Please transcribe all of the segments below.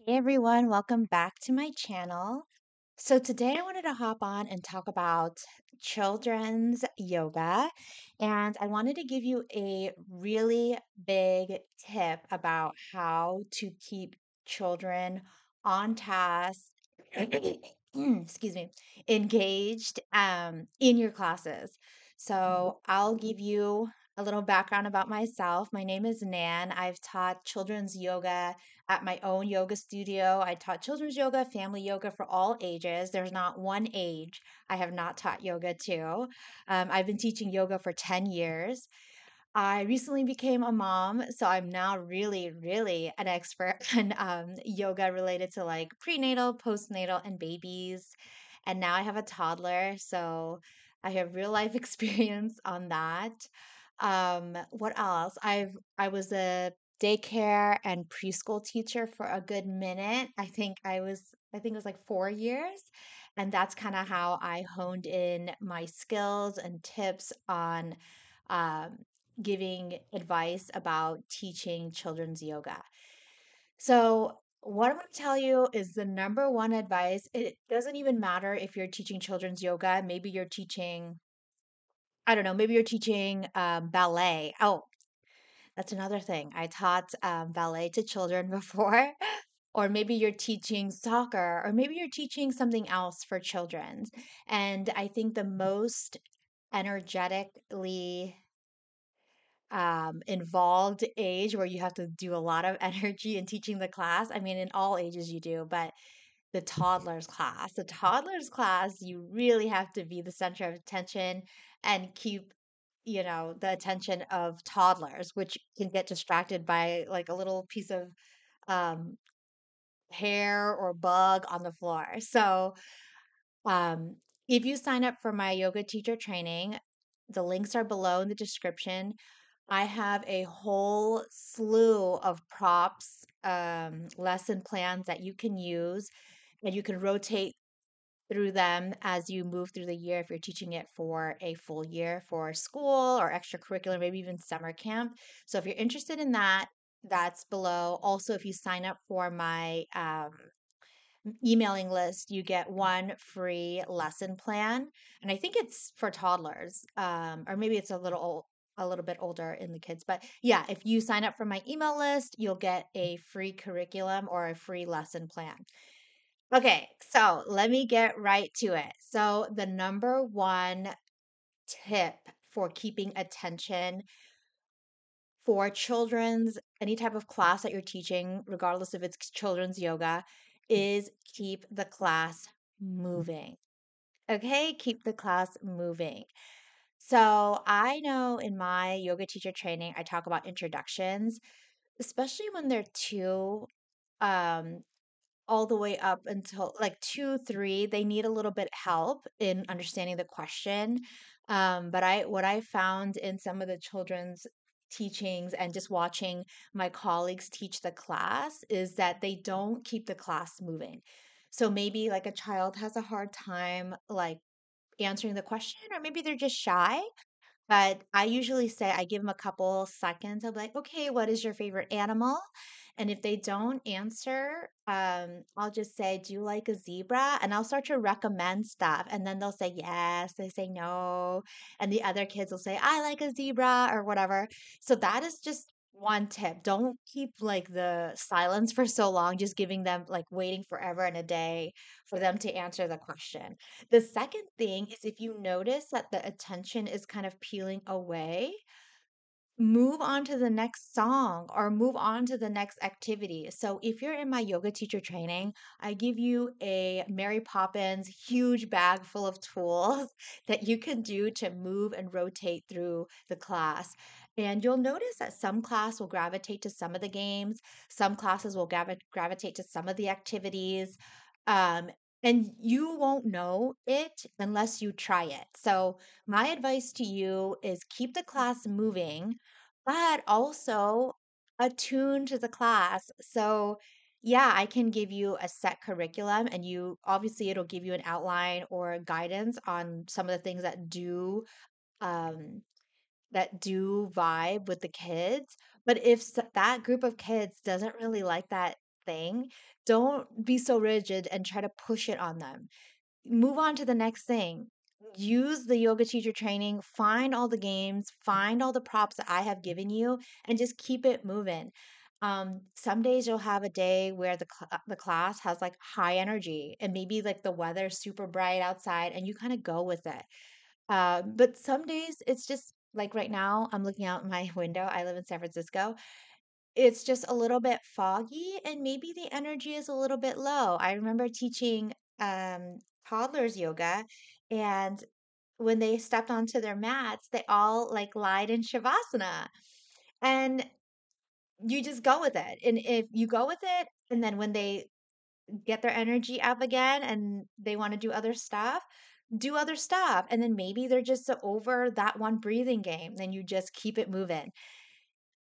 Hey everyone, welcome back to my channel. So today I wanted to hop on and talk about children's yoga, and I wanted to give you a really big tip about how to keep children on task, excuse me, engaged in your classes. So I'll give you a little background about myself. My name is Nan. I've taught children's yoga at my own yoga studio. I taught children's yoga, family yoga for all ages. There's not one age I have not taught yoga to. I've been teaching yoga for 10 years. I recently became a mom, so I'm now really an expert in yoga related to like prenatal, postnatal, and babies. And now I have a toddler, so I have real life experience on that. What else? I was a daycare and preschool teacher for a good minute. I think it was like 4 years. And that's kind of how I honed in my skills and tips on um, giving advice about teaching children's yoga. So, what I'm going to tell you is the number one advice. It doesn't even matter if you're teaching children's yoga. Maybe you're teaching, I don't know, maybe you're teaching ballet. Oh, that's another thing. I taught ballet to children before. Or maybe you're teaching soccer, or maybe you're teaching something else for children. And I think the most energetically involved age where you have to do a lot of energy in teaching the class. I mean, in all ages you do, but the toddlers class, you really have to be the center of attention and keep, the attention of toddlers, which can get distracted by like a little piece of um, hair or bug on the floor. So, um, if you sign up for my yoga teacher training, the links are below in the description. I have a whole slew of props, lesson plans that you can use, and you can rotate through them as you move through the year if you're teaching it for a full year for school or extracurricular, maybe even summer camp. So if you're interested in that, that's below. Also, if you sign up for my emailing list, you get one free lesson plan, and I think it's for toddlers, or maybe it's a little bit older in the kids. But yeah, if you sign up for my email list, you'll get a free curriculum or a free lesson plan. Okay, so let me get right to it. So the number one tip for keeping attention for children's any type of class that you're teaching, regardless if it's children's yoga, is keep the class moving. Okay, keep the class moving. So I know in my yoga teacher training, I talk about introductions, especially when they're two, um, all the way up until like two, three, they need a little bit help in understanding the question. But what I found in some of the children's teachings and just watching my colleagues teach the class is that they don't keep the class moving. So maybe like a child has a hard time like answering the question, or maybe they're just shy. But I usually say I give them a couple seconds of like, okay, what is your favorite animal? And if they don't answer, I'll just say, do you like a zebra? And I'll start to recommend stuff. And then they'll say yes, they say no. And the other kids will say, I like a zebra or whatever. So that is just one tip. Don't keep like the silence for so long, just giving them like waiting forever and a day for them to answer the question. The second thing is if you notice that the attention is kind of peeling away, move on to the next song or move on to the next activity. So if you're in my yoga teacher training, I give you a Mary Poppins huge bag full of tools that you can do to move and rotate through the class. And you'll notice that some class will gravitate to some of the games, some classes will gravitate to some of the activities. Um, and you won't know it unless you try it. So, my advice to you is keep the class moving, but also attune to the class. So, yeah, I can give you a set curriculum, and you obviously it'll give you an outline or guidance on some of the things um, that do vibe with the kids. But if that group of kids doesn't really like thing, don't be so rigid and try to push it on them. Move on to the next thing. Use the yoga teacher training, find all the games, find all the props that I have given you, and just keep it moving. Some days you'll have a day where the class has like high energy and maybe like the weather's super bright outside and you kind of go with it. But some days it's just like right now, I'm looking out my window. I live in San Francisco. It's just a little bit foggy and maybe the energy is a little bit low. I remember teaching toddlers yoga, and when they stepped onto their mats, they all like lied in shavasana. And you just go with it. And if you go with it, and then when they get their energy up again and they want to do other stuff, do other stuff. And then maybe they're just so over that one breathing game. Then you just keep it moving.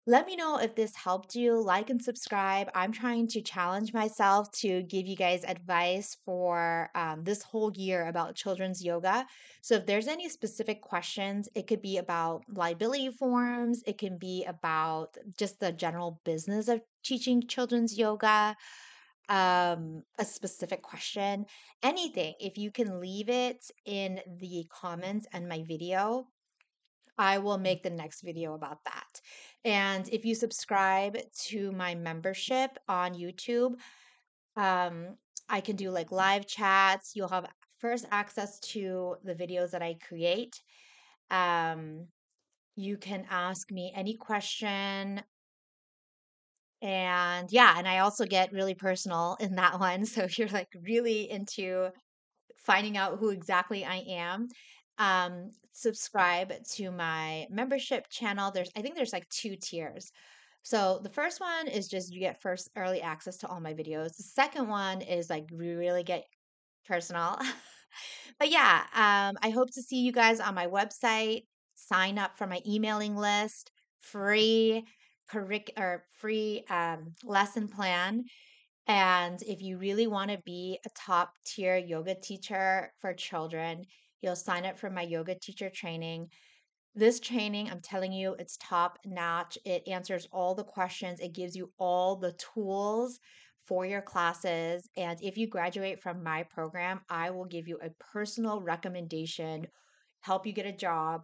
Let me know if this helped you. Like and subscribe. I'm trying to challenge myself to give you guys advice for this whole year about children's yoga. So, if there's any specific questions, it could be about liability forms, it can be about just the general business of teaching children's yoga, a specific question, anything. If you can leave it in the comments and my video, I will make the next video about that. And if you subscribe to my membership on YouTube, um, I can do like live chats. You'll have first access to the videos that I create. Um, you can ask me any question. And yeah, and I also get really personal in that one. So if you're like really into finding out who exactly I am, subscribe to my membership channel. I think there's like two tiers. So the first one is just you get first early access to all my videos. The second one is like we really get personal. But yeah, I hope to see you guys on my website. Sign up for my emailing list, free free lesson plan. And if you really want to be a top tier yoga teacher for children, you'll sign up for my yoga teacher training. This training, I'm telling you, it's top notch. It answers all the questions, it gives you all the tools for your classes. And if you graduate from my program, I will give you a personal recommendation, help you get a job.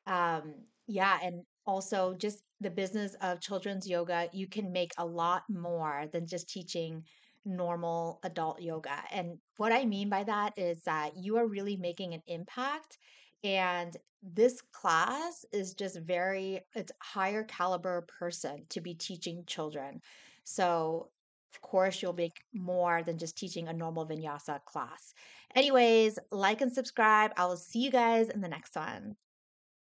um, yeah, and also just the business of children's yoga, you can make a lot more than just teaching normal adult yoga. And what I mean by that is that you are really making an impact. And this class is just it's higher caliber person to be teaching children. So, of course, you'll make more than just teaching a normal vinyasa class. Anyways, like and subscribe. I will see you guys in the next one.